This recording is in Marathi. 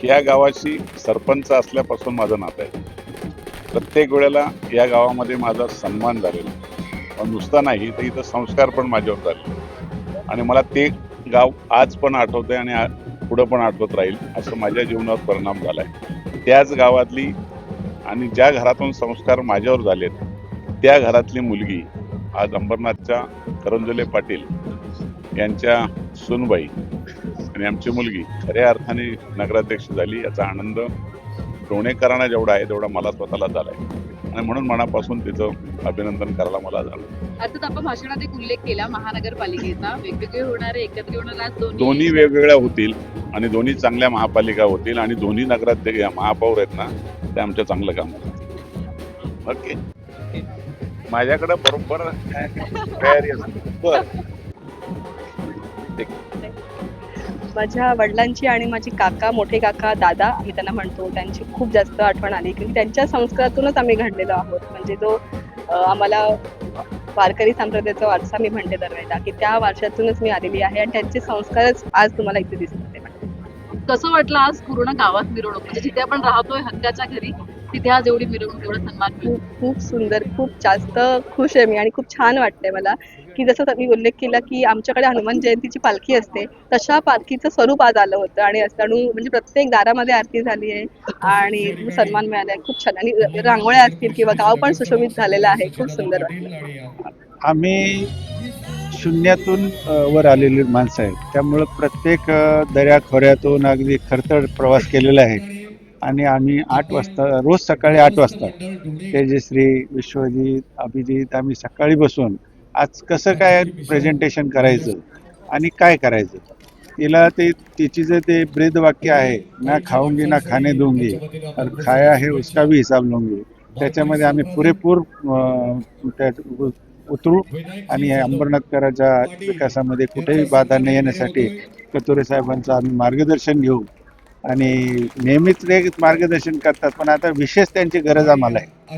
या गावाशी सरपंच असल्यापासून माझं नातं आहे. प्रत्येक वेळेला या गावामध्ये माझा सन्मान झालेला आहे. पण नुसता नाही तर इथं संस्कार पण माझ्यावर झाले आणि मला ते गाव आज पण आठवतंय आणि पुढं पण आठवत राहील असं माझ्या जीवनावर परिणाम झालाय. त्याच गावातली आणि ज्या घरातून संस्कार माझ्यावर झालेत त्या घरातली मुलगी आज अंबरनाथच्या करंजले पाटील यांच्या सुनबाई आणि आमची मुलगी खऱ्या अर्थाने नगराध्यक्ष झाली. याचा आनंद लोणेकरांना जेवढा आहे तेवढा मला स्वतःला झालाय आणि म्हणून मनापासून तिचं अभिनंदन करायला मला झालं. अर्थात आपण भाषणात एक उल्लेख केला महानगरपालिकेचा, वेगवेगळे होणारे एकत्र होणारे आज दोन्ही वेगवेगळ्या होतील आणि दोन्ही चांगल्या महापालिका होतील आणि दोन्ही नगराध्यक्ष महापौर आहेत ना ते आमच्या चांगलं काम होतं. ओके, माझ्याकडे बरोबर तयारी असते. बरं, माझ्या वडिलांची आणि माझी काका, मोठे काका, दादा आम्ही त्यांना म्हणतो, त्यांची खूप जास्त आठवण आली की त्यांच्या संस्कारातूनच आम्ही घडलेलो आहोत. म्हणजे जो आम्हाला वारकरी संप्रदायाचा वारसा मी म्हणते दरवेळेला की त्या वारशातूनच मी आलेली आहे आणि त्यांचे संस्कारच आज तुम्हाला इथे दिसतात. कसं वाटलं आज पूर्ण गावात मिरवणूक, म्हणजे जिथे आपण राहतोय हक्काच्या घरी तिथे आज एवढी मिरवणूक, एवढा सन्मान मिळतो. खूप सुंदर, खूप जास्त खुश आहे मी आणि खूप छान वाटतंय मला की जसं मी उल्लेख केला की आमच्याकडे हनुमान जयंतीची पालखी असते तशा पालखीचं स्वरूप आज आलं होतं आणि असताना म्हणजे प्रत्येक दारामध्ये आरती झाली आहे आणि सन्मान मिळाला आहे. खूप छान आणि रांगोळ्या असतील किंवा गाव पण सुशोभित झालेलं आहे. खूप सुंदर वाटलं. आम्ही शून्यातून वर आलेली माणसं आहेत, त्यामुळं प्रत्येक दऱ्याखोऱ्यातून अगदी खडतर प्रवास केलेला आहे आणि आम्ही 8 वाजता रोज सकाळी 8 वाजता तेजश्री, विश्वजित, अभिजित आम्ही सकाळी बसून आज कसं काय प्रेझेंटेशन करायचं आणि काय करायचं तिला तिची जे ते ब्रीदवाक्य आहे ना खाऊंगी ना खाणे दूंगी और खाया है उसका भी हिसाब लूंगी, त्याच्यामध्ये आम्ही पुरेपूर उतरू आणि अंबरनाथकरांच्या विकासामध्ये कुठेही बाधा न येण्यासाठी कतोरे साहेबांचं आम्ही मार्गदर्शन घेऊ आणि नेहमीच ते मार्गदर्शन करतात पण आता विशेष त्यांची गरज आम्हाला आहे.